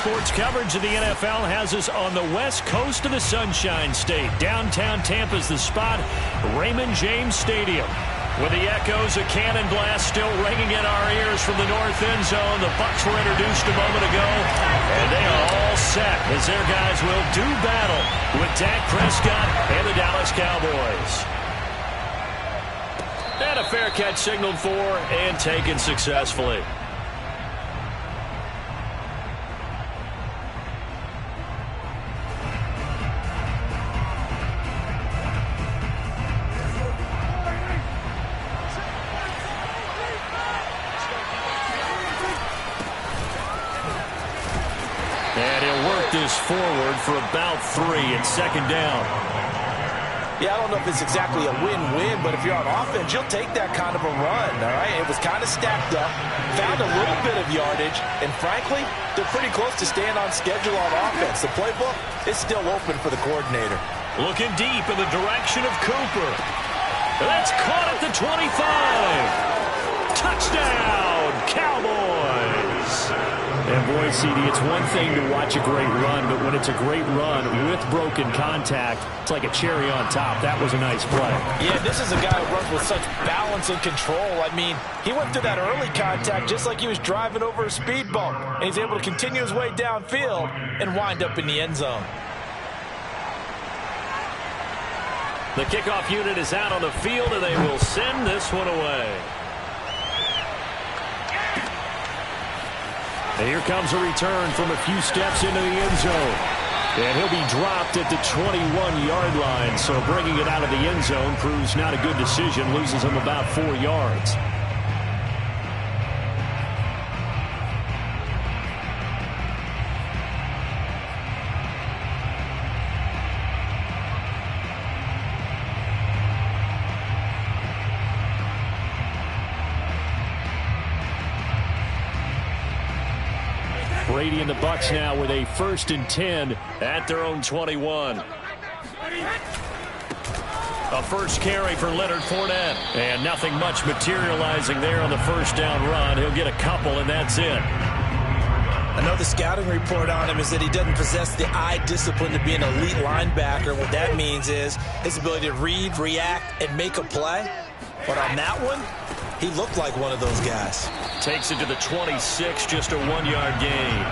Sports coverage of the NFL has us on the west coast of the Sunshine State. Downtown Tampa's the spot, Raymond James Stadium. With the echoes of cannon blast still ringing in our ears from the north end zone. The Bucs were introduced a moment ago, and they are all set as their guys will do battle with Dak Prescott and the Dallas Cowboys. And a fair catch signaled for and taken successfully. And he'll work this forward for about 3 and second down. Yeah, I don't know if it's exactly a win-win, but if you're on offense, you'll take that kind of a run, all right? It was kind of stacked up, found a little bit of yardage, and frankly, they're pretty close to staying on schedule on offense. The playbook is still open for the coordinator. Looking deep in the direction of Cooper. That's caught at the 25. Touchdown, Cowboys. And boy, CD, it's one thing to watch a great run, but when it's a great run with broken contact, it's like a cherry on top. That was a nice play. Yeah, this is a guy who runs with such balance and control. I mean, he went through that early contact just like he was driving over a speed bump, and he's able to continue his way downfield and wind up in the end zone. The kickoff unit is out on the field, and they will send this one away. And here comes a return from a few steps into the end zone. And he'll be dropped at the 21-yard line. So bringing it out of the end zone proves not a good decision. Loses him about 4 yards. Brady and the Bucs now with a 1st and 10 at their own 21. A first carry for Leonard Fournette. And nothing much materializing there on the first down run. He'll get a couple, and that's it. I know the scouting report on him is that he doesn't possess the eye discipline to be an elite linebacker. What that means is his ability to read, react, and make a play. But on that one, he looked like one of those guys. Takes it to the 26, just a 1-yard gain.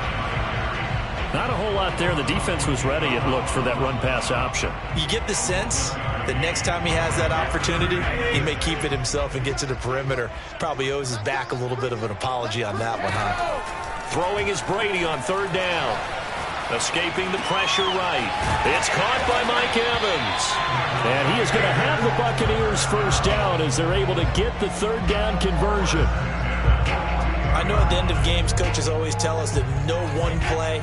Not a whole lot there. The defense was ready, it looked, for that run-pass option. You get the sense that next time he has that opportunity, he may keep it himself and get to the perimeter. Probably owes his back a little bit of an apology on that one, huh? Throwing is Brady on 3rd down. Escaping the pressure right. It's caught by Mike Evans. And he is going to have the Buccaneers first down as they're able to get the 3rd down conversion. I know at the end of games, coaches always tell us that no one play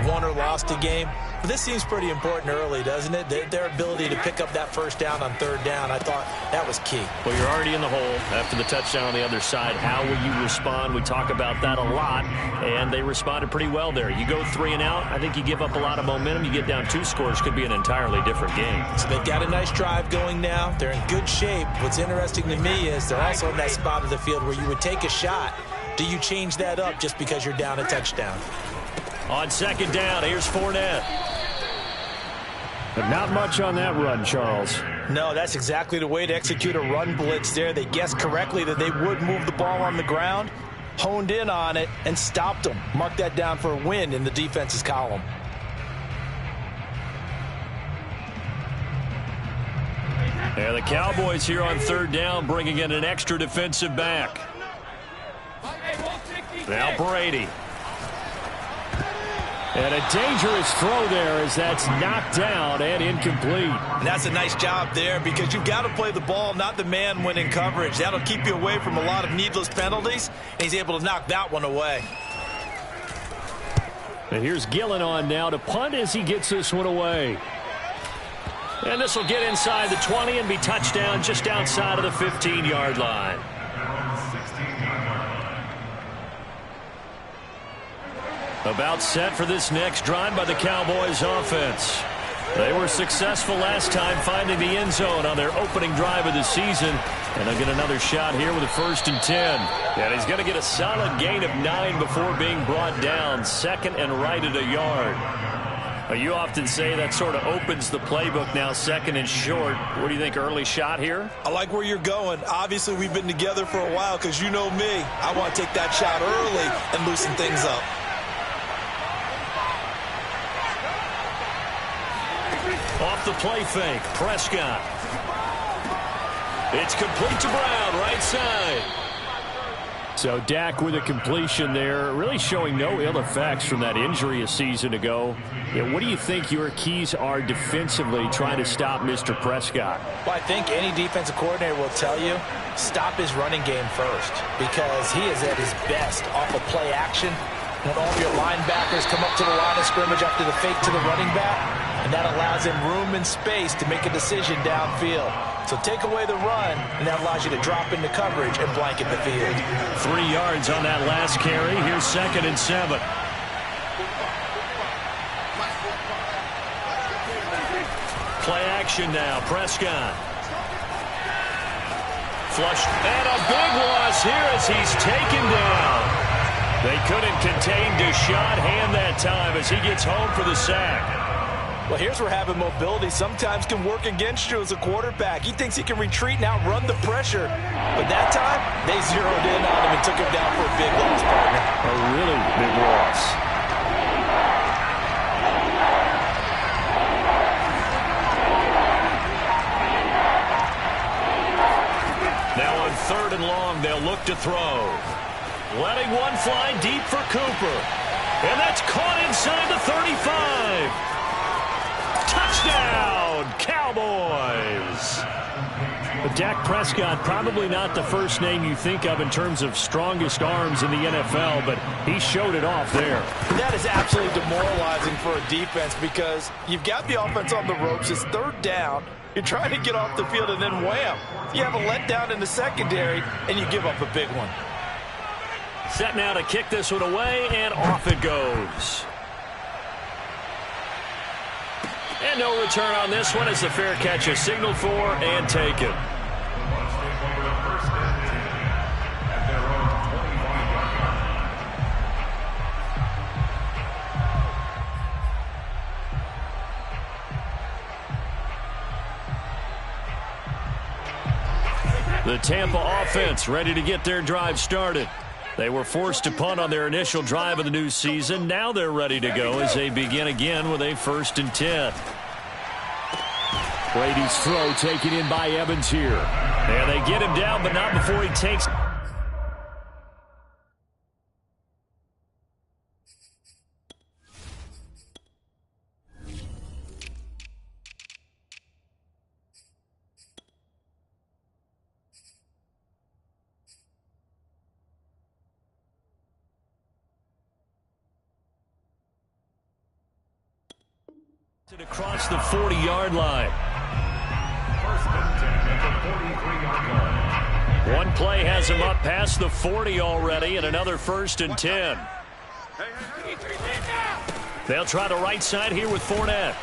won or lost a game. But this seems pretty important early, doesn't it? Their ability to pick up that first down on 3rd down, I thought that was key. Well, you're already in the hole after the touchdown on the other side. How will you respond? We talk about that a lot, and they responded pretty well there. You go 3 and out, I think you give up a lot of momentum. You get down 2 scores, could be an entirely different game. So they've got a nice drive going now. They're in good shape. What's interesting to me is they're also in that spot of the field where you would take a shot. Do you change that up just because you're down a touchdown? On 2nd down, here's Fournette. But not much on that run, Charles. No, that's exactly the way to execute a run blitz there. They guessed correctly that they would move the ball on the ground, honed in on it, and stopped them. Mark that down for a win in the defense's column. And the Cowboys here on 3rd down, bringing in an extra defensive back. Now Brady. And a dangerous throw there as that's knocked down and incomplete. And that's a nice job there because you've got to play the ball, not the man when in coverage. That'll keep you away from a lot of needless penalties, and he's able to knock that one away. And here's Gillen on now to punt as he gets this one away. And this will get inside the 20 and be touchdown just outside of the 15-yard line. About set for this next drive by the Cowboys offense. They were successful last time finding the end zone on their opening drive of the season. And they'll get another shot here with a 1st and 10. And he's going to get a solid gain of 9 before being brought down. 2nd and right at a yard. You often say that sort of opens the playbook now, 2nd and short. What do you think, early shot here? I like where you're going. Obviously, we've been together for a while because you know me. I want to take that shot early and loosen things up. Off the play fake, Prescott. It's complete to Brown, right side. So Dak with a completion there, really showing no ill effects from that injury a season ago. Yeah, what do you think your keys are defensively trying to stop Mr. Prescott? Well, I think any defensive coordinator will tell you, stop his running game first, because he is at his best off of play action. When all of your linebackers come up to the line of scrimmage after the fake to the running back, and that allows him room and space to make a decision downfield. So take away the run, and that allows you to drop into coverage and blanket the field. 3 yards on that last carry. Here's 2nd and 7. Play action now. Prescott. Flushed. And a big loss here as he's taken down. They couldn't contain Deshaun Hand that time as he gets home for the sack. Well, here's where having mobility sometimes can work against you as a quarterback. He thinks he can retreat and outrun the pressure. But that time, they zeroed in on him and took him down for a big loss, partner. A really big loss. Now on 3rd and long, they'll look to throw. Letting one fly deep for Cooper. And that's caught inside the 35. Touchdown, Cowboys! But Dak Prescott, probably not the first name you think of in terms of strongest arms in the NFL, but he showed it off there. That is absolutely demoralizing for a defense because you've got the offense on the ropes. It's 3rd down. You're trying to get off the field, and then wham, you have a letdown in the secondary, and you give up a big one. Set now to kick this one away, and off it goes. And no return on this one as the fair catch is signaled for and taken. The Tampa offense ready to get their drive started. They were forced to punt on their initial drive of the new season. Now they're ready to go as they begin again with a 1st and 10. Brady's throw taken in by Evans here. And they get him down, but not before he takes. Across the 40-yard line. One play has him up past the 40 already, and another 1st and 10. They'll try the right side here with Fournette.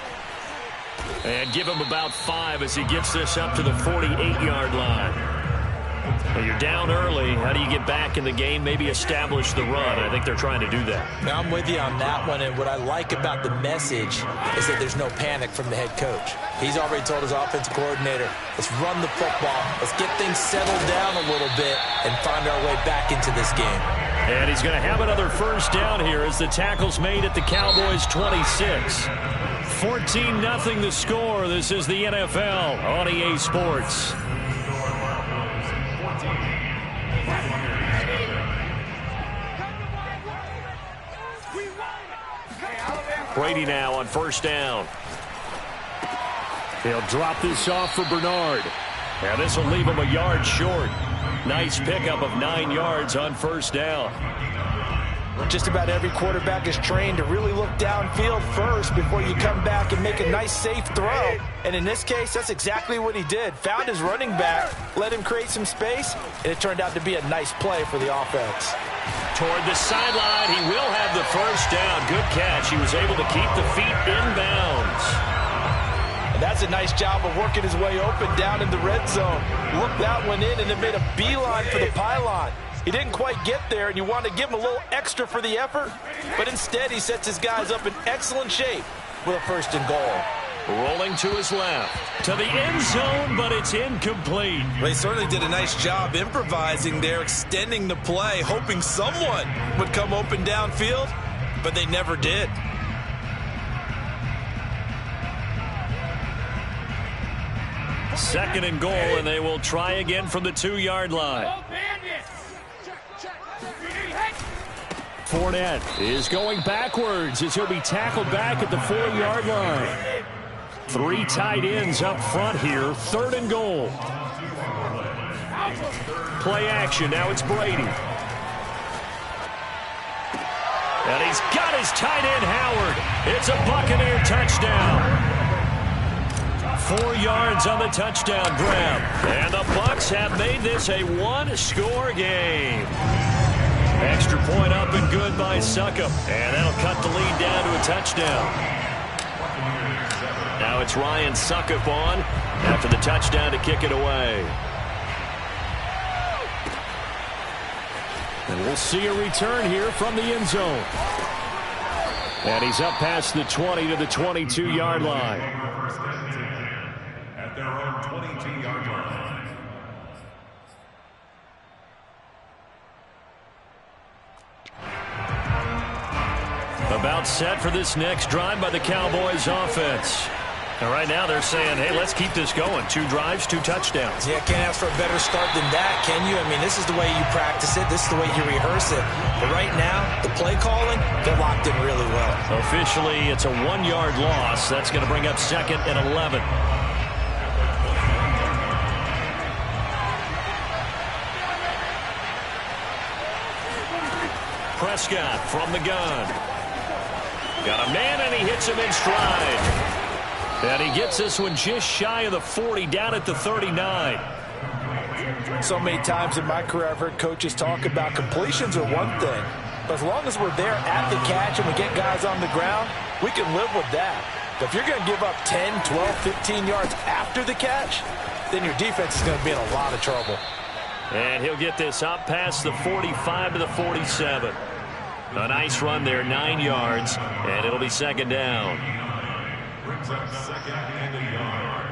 And give him about 5 as he gets this up to the 48-yard line. Well, you're down early. How do you get back in the game? Maybe establish the run. I think they're trying to do that. Now, I'm with you on that one, and what I like about the message is that there's no panic from the head coach. He's already told his offensive coordinator, let's run the football, let's get things settled down a little bit and find our way back into this game. And he's going to have another 1st down here as the tackle's made at the Cowboys' 26. 14-0 the score. This is the NFL on EA Sports. Brady now on 1st down. They'll drop this off for Bernard. Now this will leave him a yard short. Nice pickup of 9 yards on 1st down. Just about every quarterback is trained to really look downfield first before you come back and make a nice, safe throw. And in this case, that's exactly what he did. Found his running back, let him create some space, and it turned out to be a nice play for the offense. Toward the sideline, he will have the 1st down. Good catch. He was able to keep the feet in bounds. does a nice job of working his way open down in the red zone. Looked that one in and then made a beeline for the pylon. He didn't quite get there, and you want to give him a little extra for the effort, but instead he sets his guys up in excellent shape with a 1st and goal. Rolling to his left, to the end zone, but it's incomplete. Well, they certainly did a nice job improvising there, extending the play, hoping someone would come open downfield, but they never did. Second and goal, and they will try again from the 2-yard line. Fournette is going backwards as he'll be tackled back at the 4-yard line. 3 tight ends up front here. 3rd and goal. Play action. Now it's Brady. And he's got his tight end, Howard. It's a Buccaneer touchdown. 4 yards on the touchdown grab. And the Bucs have made this a 1-score game. Extra point up and good by Succop. And that'll cut the lead down to a touchdown. Now it's Ryan Succop on after the touchdown to kick it away. And we'll see a return here from the end zone. And he's up past the 20 to the 22-yard line. At their own 22-yard line. About set for this next drive by the Cowboys offense. And right now they're saying, hey, let's keep this going. 2 drives, 2 touchdowns. Yeah, can't ask for a better start than that, can you? I mean, this is the way you practice it. This is the way you rehearse it. But right now, the play calling, they're locked in really well. Officially, it's a 1-yard loss. That's going to bring up 2nd and 11. Prescott from the gun. Got a man, and he hits him in stride. And he gets this one just shy of the 40, down at the 39. So many times in my career I've heard coaches talk about completions are one thing. But as long as we're there at the catch and we get guys on the ground, we can live with that. But if you're going to give up 10, 12, 15 yards after the catch, then your defense is going to be in a lot of trouble. And he'll get this up past the 45 to the 47. A nice run there, 9 yards, and it'll be 2nd down. Brings up 2nd and a yard.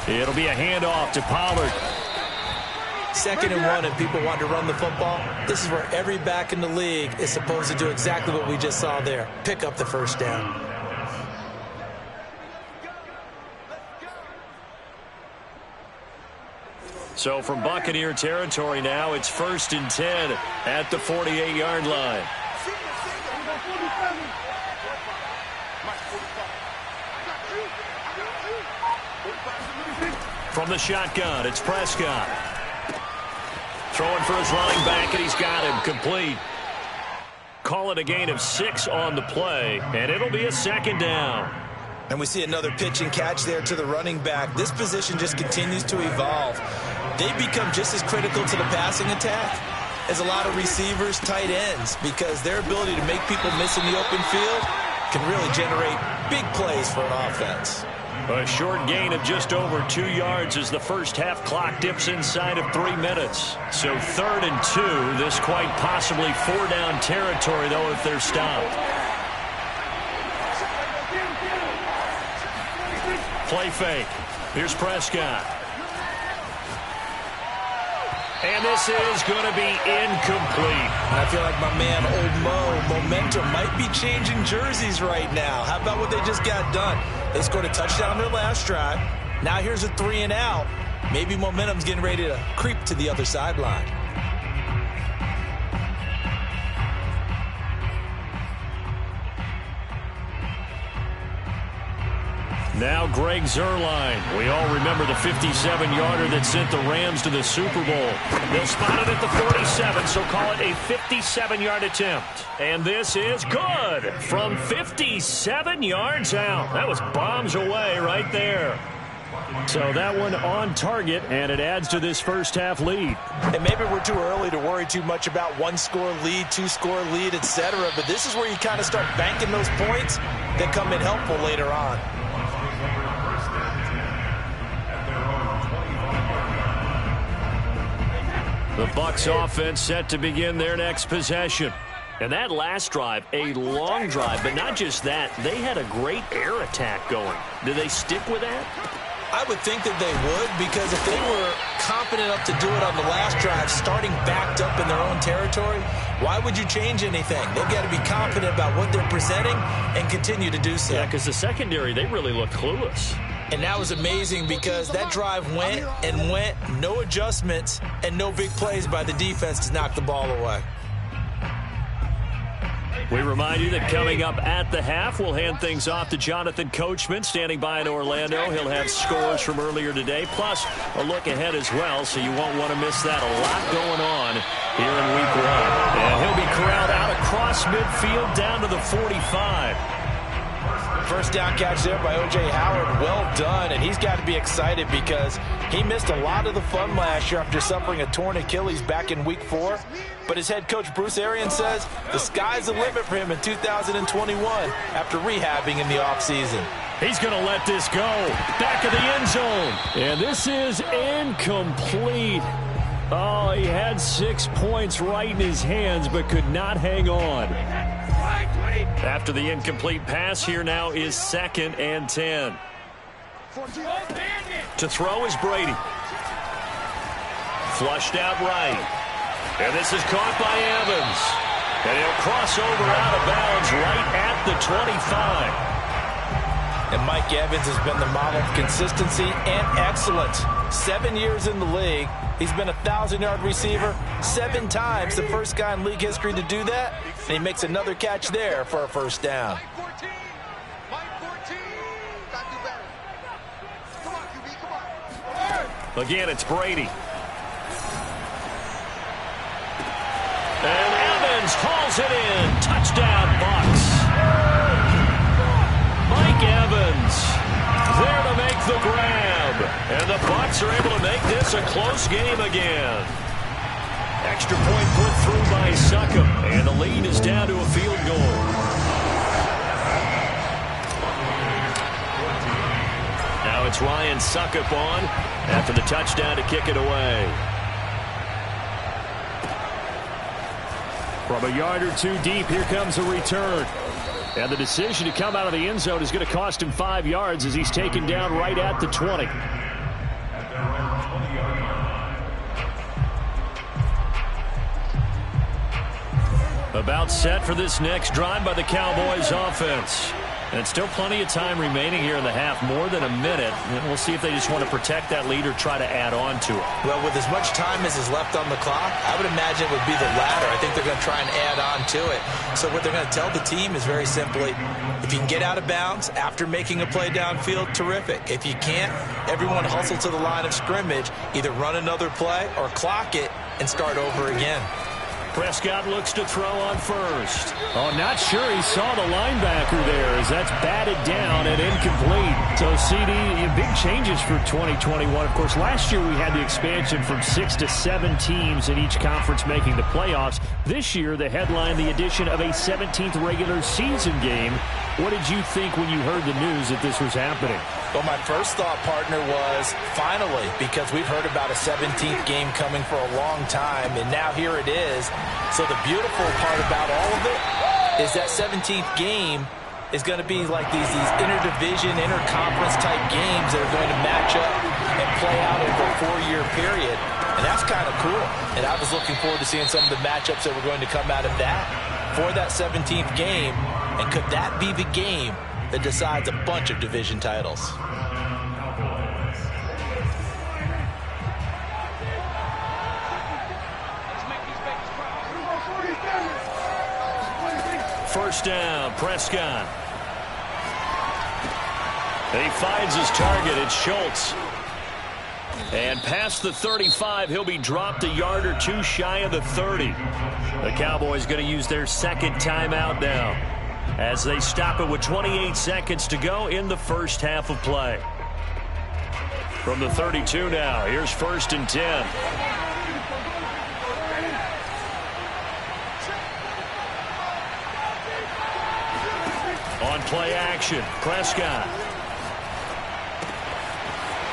It'll be a handoff to Pollard. 2nd and 1 and people want to run the football. This is where every back in the league is supposed to do exactly what we just saw there. Pick up the 1st down. So from Buccaneer territory now, it's 1st and 10 at the 48-yard line. From the shotgun, it's Prescott. Throwing for his running back, and he's got him complete. Call it a gain of 6 on the play, and it'll be a 2nd down. And we see another pitch and catch there to the running back. This position just continues to evolve. They become just as critical to the passing attack as a lot of receivers, tight ends, because their ability to make people miss in the open field can really generate big plays for an offense. A short gain of just over 2 yards as the first half clock dips inside of 3 minutes. So 3rd and 2, this quite possibly 4-down territory, though, if they're stopped. Play fake. Here's Prescott. And this is going to be incomplete. And I feel like my man, Old Mo, momentum might be changing jerseys right now. How about what they just got done? They scored a touchdown on their last drive. Now here's a 3 and out. Maybe momentum's getting ready to creep to the other sideline. Now Greg Zuerlein. We all remember the 57-yarder that sent the Rams to the Super Bowl. They'll spot it at the 47, so call it a 57-yard attempt. And this is good from 57 yards out. That was bombs away right there. So that one on target, and it adds to this first half lead. And maybe we're too early to worry too much about one-score lead, two-score lead, etc. But this is where you kind of start banking those points that come in helpful later on. The Bucs offense set to begin their next possession. And that last drive, a long drive, but not just that. They had a great air attack going. Do they stick with that? I would think that they would, because if they were confident enough to do it on the last drive, starting backed up in their own territory, why would you change anything? They've got to be confident about what they're presenting and continue to do so. Yeah, because the secondary, they really looked clueless. And that was amazing because that drive went and went, no adjustments, and no big plays by the defense to knock the ball away. We remind you that coming up at the half, we'll hand things off to Jonathan Coachman, standing by in Orlando. He'll have scores from earlier today, plus a look ahead as well, so you won't want to miss that. A lot going on here in Week 1. And he'll be corralled out across midfield down to the 45. First down catch there by O.J. Howard. Well done, and he's got to be excited because he missed a lot of the fun last year after suffering a torn Achilles back in Week 4. But his head coach, Bruce Arians, says the sky's the limit for him in 2021 after rehabbing in the offseason. He's going to let this go. Back of the end zone. And this is incomplete. Oh, he had 6 points right in his hands but could not hang on. After the incomplete pass, here now is 2nd and 10. To throw is Brady. Flushed out right. And this is caught by Evans. And he'll cross over out of bounds right at the 25. And Mike Evans has been the model of consistency and excellence. 7 years in the league. He's been a 1,000-yard receiver 7 times, the first guy in league history to do that. And he makes another catch there for a first down. Again, it's Brady. And Evans hauls it in. Touchdown, Bucs. Mike Evans there to make the grab. And the Bucs are able to make this a close game again. Extra point put through by Succop. And the lead is down to a field goal. Now it's Ryan Succop on after the touchdown to kick it away. From a yard or two deep, here comes a return. And the decision to come out of the end zone is going to cost him 5 yards as he's taken down right at the 20. About set for this next drive by the Cowboys offense. And it's still plenty of time remaining here in the half, more than a minute. And we'll see if they just want to protect that lead or try to add on to it. Well, with as much time as is left on the clock, I would imagine it would be the latter. I think they're going to try and add on to it. So what they're going to tell the team is very simply, if you can get out of bounds after making a play downfield, terrific. If you can't, everyone hustle to the line of scrimmage, either run another play or clock it and start over again. Prescott looks to throw on first. Oh, not sure he saw the linebacker there as that's batted down and incomplete. So, CD, big changes for 2021. Of course, last year we had the expansion from 6 to 7 teams in each conference making the playoffs. This year, the headline, the addition of a 17th regular season game. What did you think when you heard the news that this was happening? Well, my first thought, partner, was finally, because we've heard about a 17th game coming for a long time, and now here it is. So the beautiful part about all of it is that 17th game is going to be like these interdivision, interconference type games that are going to match up and play out over a 4-year period. And that's kind of cool. And I was looking forward to seeing some of the matchups that were going to come out of that for that 17th game. And could that be the game that decides a bunch of division titles? First down, Prescott. He finds his target. It's Schultz. And past the 35, he'll be dropped a yard or two shy of the 30. The Cowboys going to use their second timeout now as they stop it with 28 seconds to go in the first half of play. From the 32 now, here's 1st and 10. On play action, Prescott.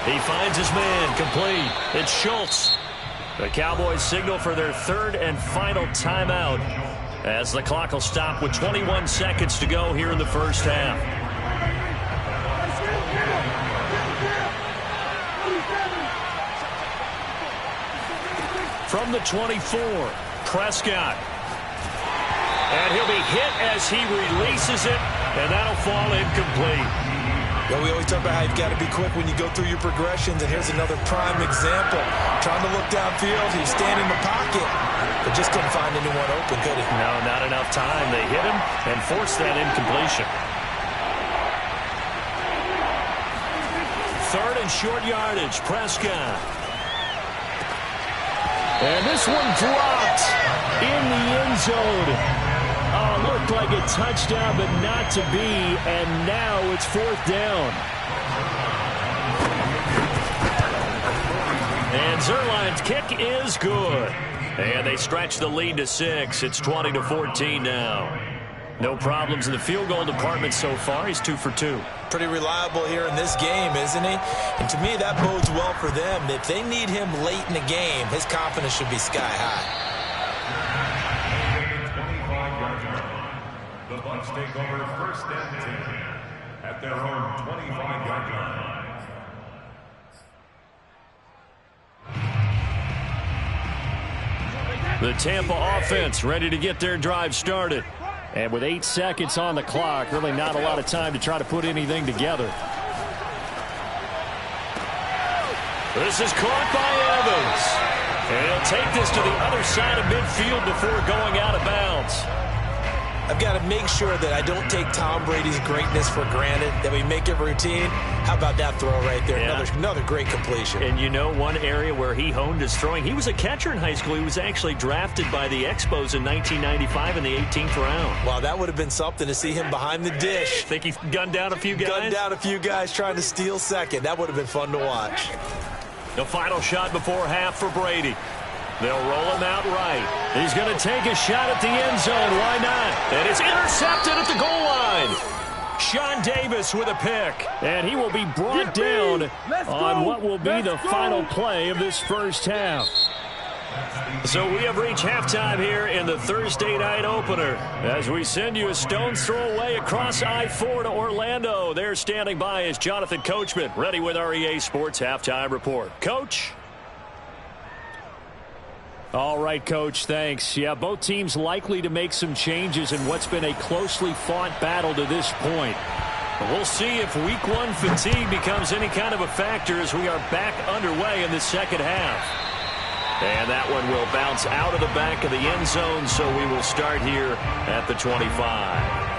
He finds his man, complete. It's Schultz. The Cowboys signal for their third and final timeout as the clock will stop with 21 seconds to go here in the first half. From the 24, Prescott. And he'll be hit as he releases it, and that'll fall incomplete. Yeah, we always talk about how you've got to be quick when you go through your progressions, and here's another prime example. Trying to look downfield, he's standing in the pocket, but just couldn't find anyone open, could he? No, not enough time. They hit him and forced that incompletion. 3rd and short yardage, Prescott. And this one dropped in the end zone. Oh, looked like a touchdown, but not to be. And now it's 4th down. And Zerline's kick is good. And they stretch the lead to 6. It's 20-14 now. No problems in the field goal department so far. He's 2 for 2. Pretty reliable here in this game, isn't he? And to me, that bodes well for them. If they need him late in the game, his confidence should be sky high. The Bucs take over 1st and 10 at their own 25-yard line. The Tampa offense ready to get their drive started. And with 8 seconds on the clock, really not a lot of time to try to put anything together. This is caught by Evans. And he'll take this to the other side of midfield before going out of bounds. I've got to make sure that I don't take Tom Brady's greatness for granted, that we make it routine. How about that throw right there? Yeah. Another great completion. And you know one area where he honed his throwing, he was a catcher in high school. He was actually drafted by the Expos in 1995 in the 18th round. Wow, that would have been something to see him behind the dish. Think he gunned down a few guys? Gunned down a few guys trying to steal second. That would have been fun to watch. The final shot before half for Brady. They'll roll him out right. He's going to take a shot at the end zone. Why not? And it's intercepted at the goal line. Sean Davis with a pick. And he will be brought down on what will be the final play of this first half. So we have reached halftime here in the Thursday night opener as we send you a stone's throw away across I-4 to Orlando. There standing by is Jonathan Coachman, ready with our EA Sports Halftime Report. Coach? All right, Coach, thanks. Yeah, both teams likely to make some changes in what's been a closely fought battle to this point. We'll see if week 1 fatigue becomes any kind of a factor as we are back underway in the second half. And that one will bounce out of the back of the end zone, so we will start here at the 25.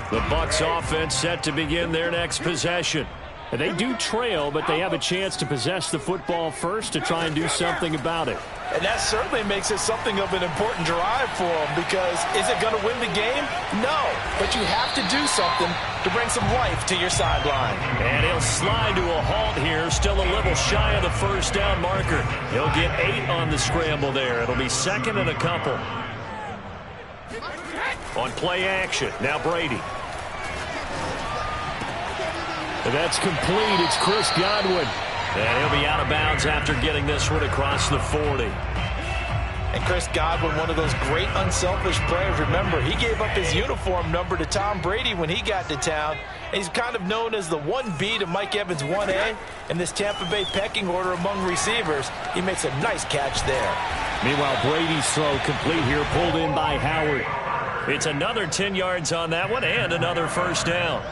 The Bucs offense set to begin their next possession. They do trail, but they have a chance to possess the football first to try and do something about it. And that certainly makes it something of an important drive for them, because is it going to win the game? No, but you have to do something to bring some life to your sideline. And he'll slide to a halt here, still a little shy of the first down marker. He'll get 8 on the scramble there. It'll be 2nd and a couple. On play action, now Brady. That's complete. It's Chris Godwin. And he'll be out of bounds after getting this one across the 40. And Chris Godwin, one of those great unselfish players. Remember, he gave up his uniform number to Tom Brady when he got to town. And he's kind of known as the 1B to Mike Evans' 1A in this Tampa Bay pecking order among receivers. He makes a nice catch there. Meanwhile, Brady's throw complete here, pulled in by Howard. It's another 10 yards on that one and another first down.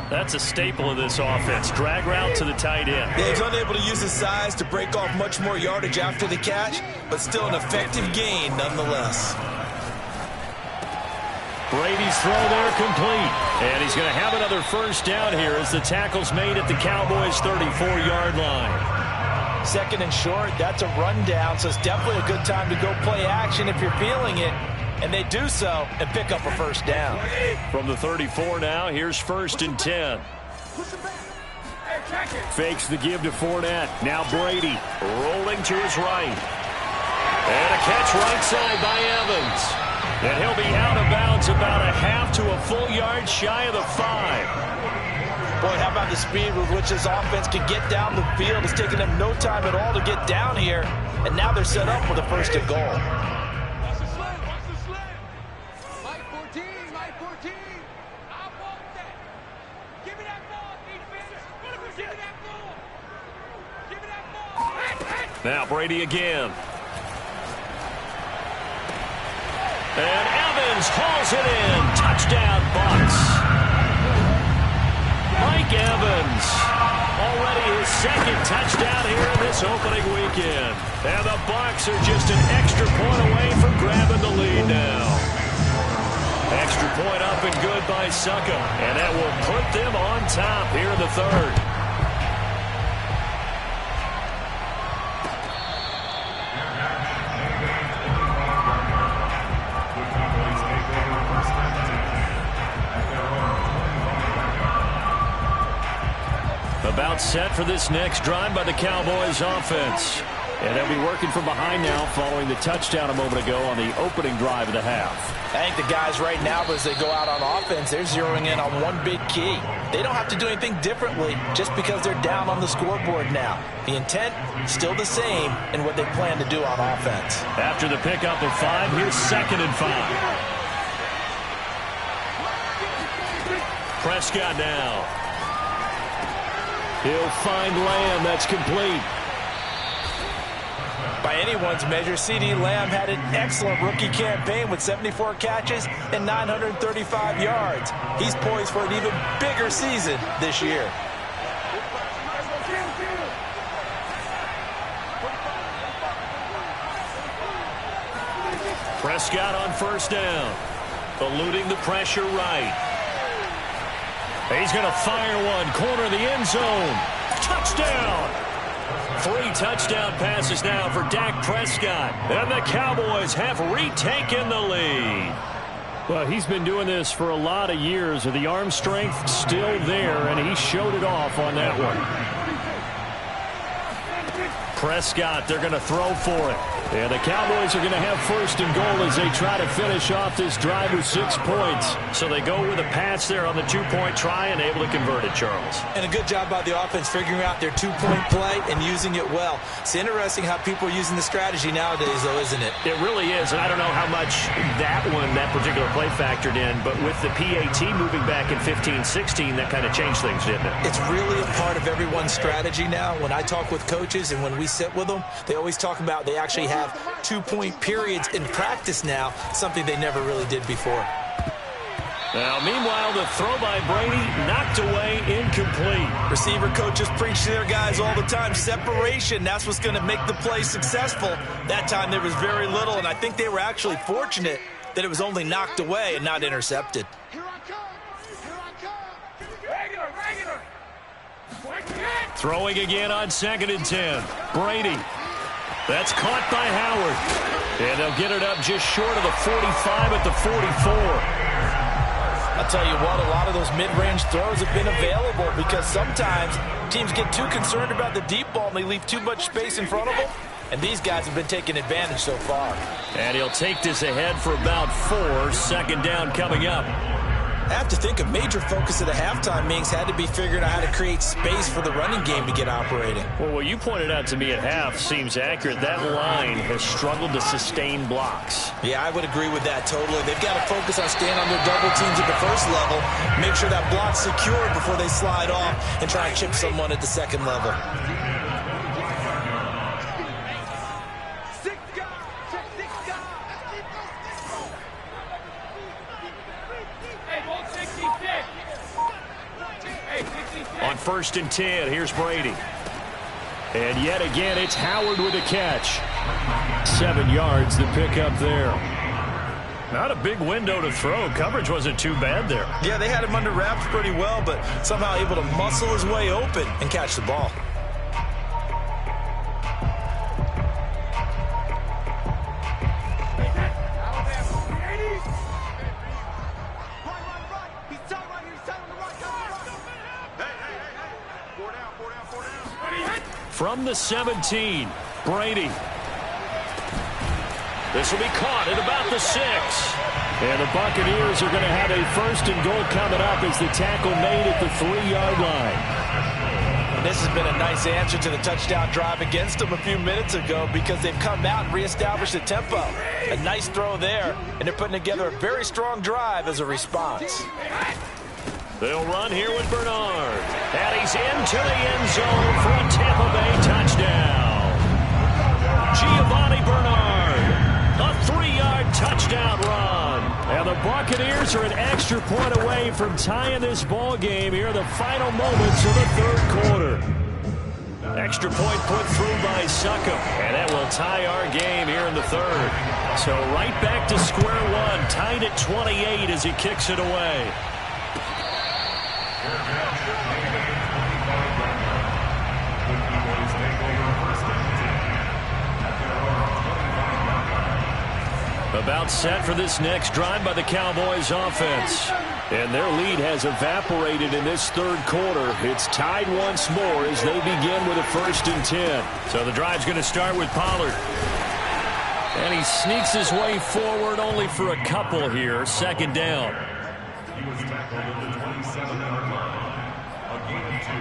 That's a staple of this offense. Drag route to the tight end. Yeah, he's unable to use his size to break off much more yardage after the catch, but still an effective gain nonetheless. Brady's throw there complete. And he's going to have another first down here as the tackle's made at the Cowboys' 34-yard line. Second and short, that's a rundown, so it's definitely a good time to go play action if you're feeling it. And they do so and pick up a first down. From the 34 now, here's 1st and 10. Fakes the give to Fournette. Now Brady rolling to his right. And a catch right side by Evans. And he'll be out of bounds about a half to a full yard shy of the 5. Boy, how about the speed with which this offense can get down the field? It's taken them no time at all to get down here. And now they're set up with a 1st and goal. Now Brady again. And Evans hauls it in. Touchdown, Bucs. Mike Evans. Already his 2nd touchdown here in this opening weekend. And the Bucs are just an extra point away from grabbing the lead now. Extra point up and good by Succa. And that will put them on top here in the 3rd. About set for this next drive by the Cowboys offense. And they'll be working from behind now following the touchdown a moment ago on the opening drive of the half. I think the guys right now, as they go out on offense, they're zeroing in on one big key. They don't have to do anything differently just because they're down on the scoreboard now. The intent still the same in what they plan to do on offense. After the pickup of 5, here's 2nd and 5. Prescott now. He'll find Lamb. That's complete. By anyone's measure, CeeDee Lamb had an excellent rookie campaign with 74 catches and 935 yards. He's poised for an even bigger season this year. Prescott on 1st down. Eluding the pressure right. He's going to fire one. Corner of the end zone. Touchdown. 3 touchdown passes now for Dak Prescott. And the Cowboys have retaken the lead. Well, he's been doing this for a lot of years. The arm strength still there, and he showed it off on that one. Prescott, they're going to throw for it. And the Cowboys are going to have 1st and goal as they try to finish off this drive with 6 points. So they go with a pass there on the 2-point try and able to convert it, Charles. And a good job by the offense figuring out their 2-point play and using it well. It's interesting how people are using the strategy nowadays, though, isn't it? It really is, and I don't know how much that particular play factored in, but with the PAT moving back in 15-16, that kind of changed things, didn't it? It's really a part of everyone's strategy now. When I talk with coaches and when we sit with them, they always talk about they actually have 2-point periods in practice now, something they never really did before. Now, meanwhile, the throw by Brady knocked away, incomplete. Receiver coaches preach to their guys all the time. Separation, that's what's going to make the play successful. That time there was very little, and I think they were actually fortunate that it was only knocked away and not intercepted. Here I come! Here I come! Regular! Throwing again on 2nd and 10. Brady. That's caught by Howard. And they'll get it up just short of the 45 at the 44. I'll tell you what, a lot of those mid-range throws have been available because sometimes teams get too concerned about the deep ball and they leave too much space in front of them. And these guys have been taking advantage so far. And he'll take this ahead for about 4. 2nd down coming up. I have to think a major focus of the halftime meetings had to be figuring out how to create space for the running game to get operating. Well, what you pointed out to me at half seems accurate. That line has struggled to sustain blocks. Yeah, I would agree with that totally. They've got to focus on staying on their double teams at the first level, make sure that block's secured before they slide off and try and chip someone at the second level. On 1st and 10, here's Brady. And yet again, it's Howard with a catch. 7 yards, the pickup there. Not a big window to throw. Coverage wasn't too bad there. Yeah, they had him under wraps pretty well, but somehow able to muscle his way open and catch the ball. From the 17, Brady. This will be caught at about the 6. And the Buccaneers are going to have a 1st and goal coming up as the tackle made at the 3-yard line. And this has been a nice answer to the touchdown drive against them a few minutes ago because they've come out and reestablished the tempo. A nice throw there, and they're putting together a very strong drive as a response. They'll run here with Bernard. And he's into the end zone for a Tampa Bay touchdown. Giovanni Bernard, a 3-yard touchdown run. And the Buccaneers are an extra point away from tying this ball game here in the final moments of the 3rd quarter. Extra point put through by Succop, and that will tie our game here in the 3rd. So right back to square one, tied at 28 as he kicks it away. About set for this next drive by the Cowboys offense. And their lead has evaporated in this 3rd quarter. It's tied once more as they begin with a 1st and 10. So the drive's going to start with Pollard. And he sneaks his way forward only for a couple here. 2nd down. He was tackled at the 27-yard line. A gain of 2.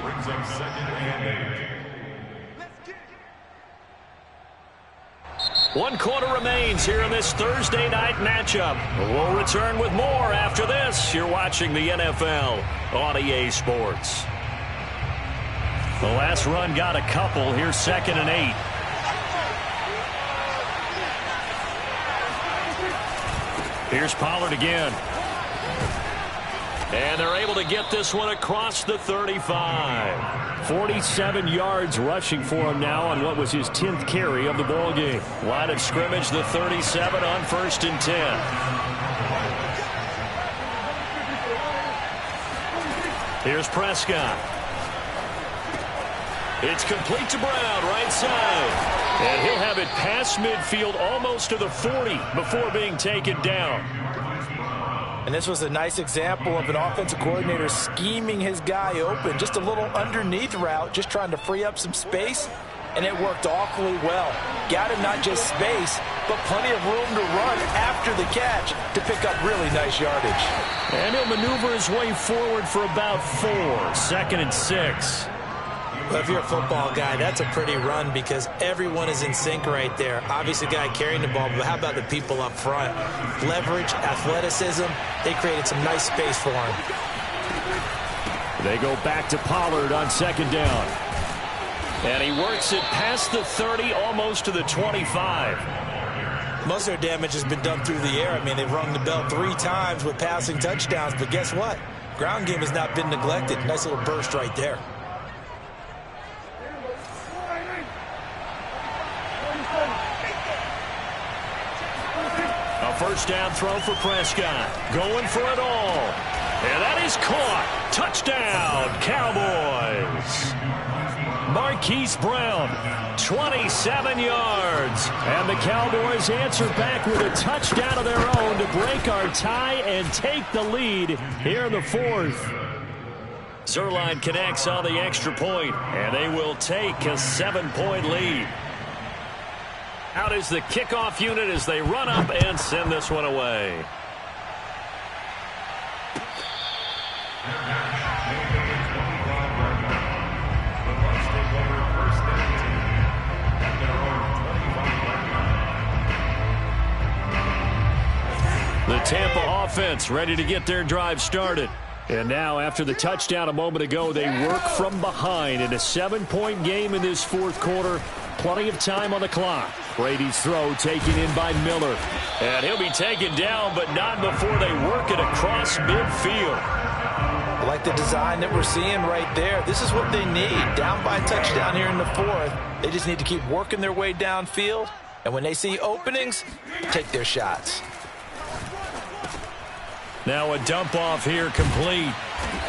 Brings up 2nd and 8. 1 quarter remains here in this Thursday night matchup. We'll return with more after this. You're watching the NFL on EA Sports. The last run got a couple. Here's 2nd and 8. Here's Pollard again. And they're able to get this one across the 35. 47 yards rushing for him now on what was his 10th carry of the ball game. Line of scrimmage, the 37 on 1st and 10. Here's Prescott. It's complete to Brown, right side. And he'll have it past midfield almost to the 40 before being taken down. And this was a nice example of an offensive coordinator scheming his guy open. Just a little underneath route, just trying to free up some space. And it worked awfully well. Got him not just space, but plenty of room to run after the catch to pick up really nice yardage. And he'll maneuver his way forward for about 4. 2nd and 6. Well, if you're a football guy, that's a pretty run because everyone is in sync right there. Obviously, the guy carrying the ball, but how about the people up front? Leverage, athleticism, they created some nice space for him. They go back to Pollard on 2nd down. And he works it past the 30, almost to the 25. Most of their damage has been done through the air. I mean, they've rung the bell 3 times with passing touchdowns, but guess what? Ground game has not been neglected. Nice little burst right there. A 1st down throw for Prescott. Going for it all. And that is caught. Touchdown, Cowboys. Marquise Brown, 27 yards. And the Cowboys answer back with a touchdown of their own to break our tie and take the lead here in the 4th. Zerline connects on the extra point, and they will take a 7-point lead. Out is the kickoff unit as they run up and send this one away. The Tampa offense ready to get their drive started. And now, after the touchdown a moment ago, they work from behind in a 7-point game in this 4th quarter. Plenty of time on the clock. Brady's throw taken in by Miller. And he'll be taken down, but not before they work it across midfield. I like the design that we're seeing right there. This is what they need. Down by a touchdown here in the 4th. They just need to keep working their way downfield. And when they see openings, take their shots. Now a dump off here complete.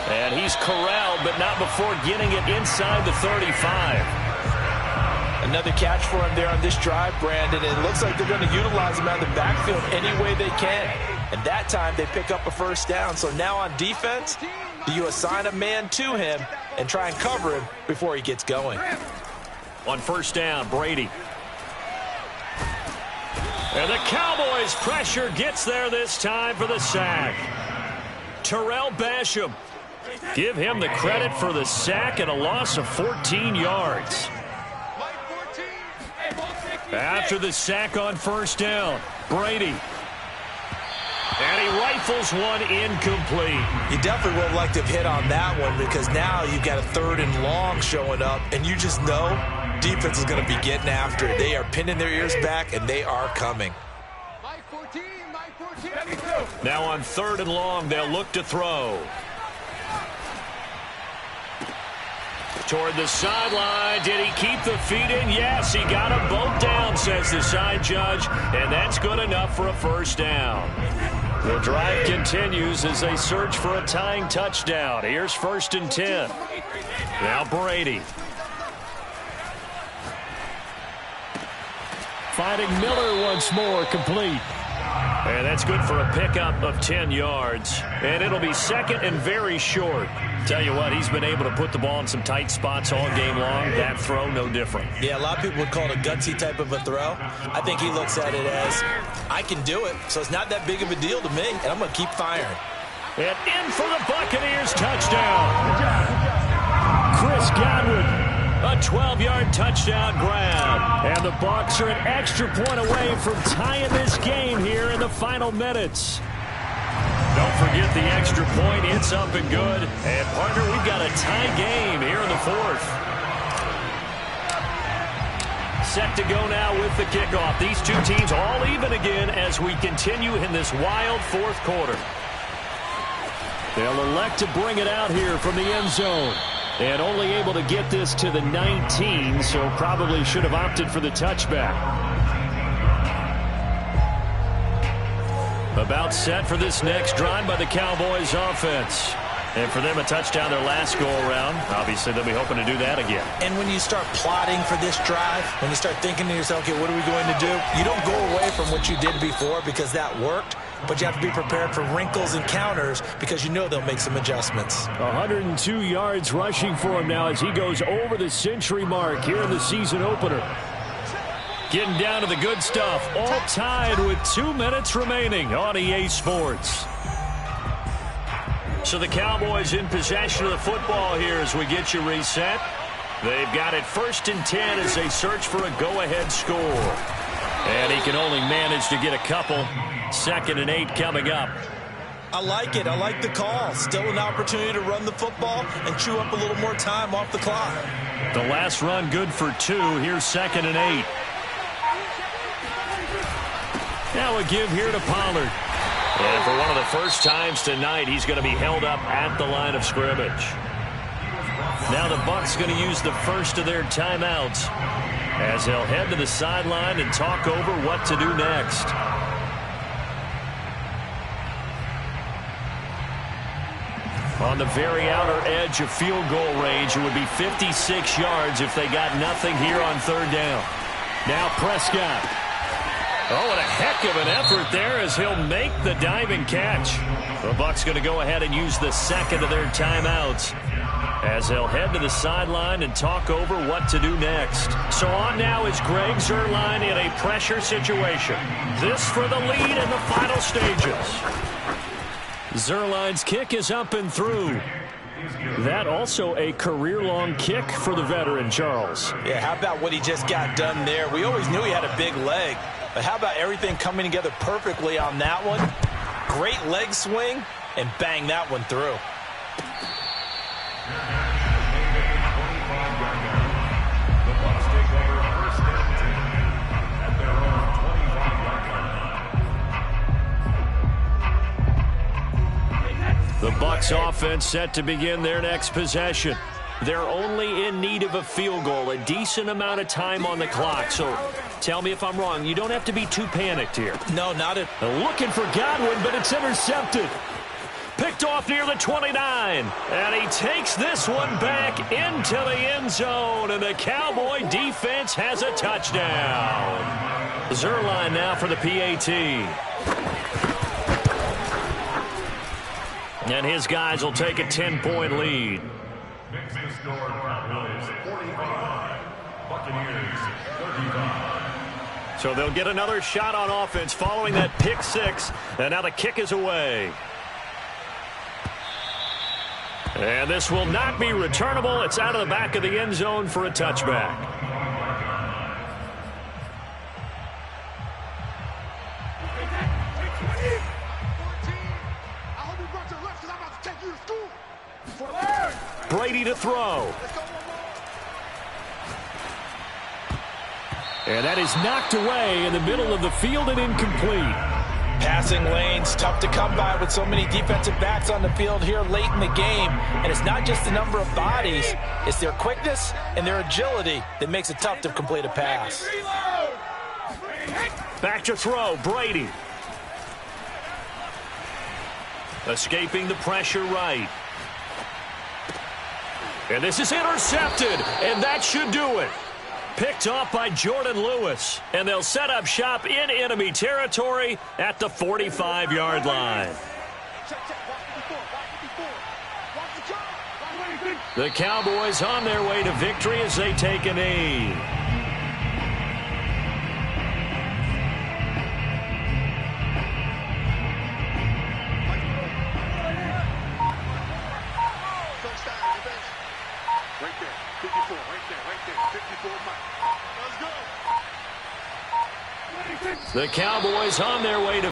And he's corralled, but not before getting it inside the 35. Another catch for him there on this drive, Brandon. It looks like they're going to utilize him out of the backfield any way they can. And that time they pick up a first down. So now on defense, do you assign a man to him and try and cover him before he gets going? On first down, Brady. And the Cowboys' pressure gets there this time for the sack. Terrell Basham. Give him the credit for the sack and a loss of 14 yards. After the sack on first down, Brady. And he rifles one incomplete. You definitely would have liked to have hit on that one because now you've got a 3rd and long showing up, and you just know defense is going to be getting after it. They are pinning their ears back, and they are coming. Now on 3rd and long, they'll look to throw. Toward the sideline. Did he keep the feet in? Yes, he got them both down, says the side judge, and that's good enough for a first down. The drive continues as they search for a tying touchdown. Here's 1st and 10. Now Brady. Finding Miller once more, complete. And that's good for a pickup of 10 yards. And it'll be 2nd and very short. Tell you what, he's been able to put the ball in some tight spots all game long. That throw, no different. Yeah, a lot of people would call it a gutsy type of a throw. I think he looks at it as, I can do it, so it's not that big of a deal to me, and I'm going to keep firing. And in for the Buccaneers touchdown. Chris Godwin. A 12-yard touchdown grab. And the Bucs are an extra point away from tying this game here in the final minutes. Don't forget the extra point. It's up and good. And, partner, we've got a tie game here in the 4th. Set to go now with the kickoff. These two teams all even again as we continue in this wild 4th quarter. They'll elect to bring it out here from the end zone. And only able to get this to the 19, so probably should have opted for the touchback. About set for this next drive by the Cowboys offense. And for them, a touchdown their last go-around. Obviously, they'll be hoping to do that again. And when you start plotting for this drive, when you start thinking to yourself, okay, what are we going to do? You don't go away from what you did before because that worked. But you have to be prepared for wrinkles and counters because you know they'll make some adjustments. 102 yards rushing for him now as he goes over the century mark here in the season opener. Getting down to the good stuff. All tied with 2 minutes remaining on EA Sports. So the Cowboys in possession of the football here as we get you reset. They've got it 1st and 10 as they search for a go-ahead score. And he can only manage to get a couple. 2nd and 8 coming up. I like it. I like the call. Still an opportunity to run the football and chew up a little more time off the clock. The last run good for 2. Here's 2nd and 8. Now a give here to Pollard. And for one of the first times tonight, he's going to be held up at the line of scrimmage. Now the Bucs going to use the first of their timeouts as they'll head to the sideline and talk over what to do next. On the very outer edge of field goal range, it would be 56 yards if they got nothing here on 3rd down. Now Prescott. Oh, and a heck of an effort there as he'll make the diving catch. The Bucs going to go ahead and use the 2nd of their timeouts as they'll head to the sideline and talk over what to do next. So on now is Greg Zuerlein in a pressure situation. This for the lead in the final stages. Zuerlein's kick is up and through. That also a career-long kick for the veteran, Charles. Yeah, how about what he just got done there? We always knew he had a big leg, but how about everything coming together perfectly on that one? Great leg swing, and bang that one through. The Bucs offense set to begin their next possession. They're only in need of a field goal, a decent amount of time on the clock. So tell me if I'm wrong. You don't have to be too panicked here. No, not at all. Looking for Godwin, but it's intercepted. Picked off near the 29. And he takes this one back into the end zone. And the Cowboy defense has a touchdown. Zerline now for the PAT. And his guys will take a 10-point lead. Makes the score Cowboys 45, Buccaneers 35. So they'll get another shot on offense following that pick six. And now the kick is away. And this will not be returnable. It's out of the back of the end zone for a touchback. Brady to throw. And that is knocked away in the middle of the field and incomplete. Passing lanes, tough to come by with so many defensive backs on the field here late in the game. And it's not just the number of bodies, it's their quickness and their agility that makes it tough to complete a pass. Back to throw, Brady. Escaping the pressure right. And this is intercepted, and that should do it. Picked off by Jordan Lewis, and they'll set up shop in enemy territory at the 45-yard line. The Cowboys on their way to victory as they take a knee. The Cowboys on their way to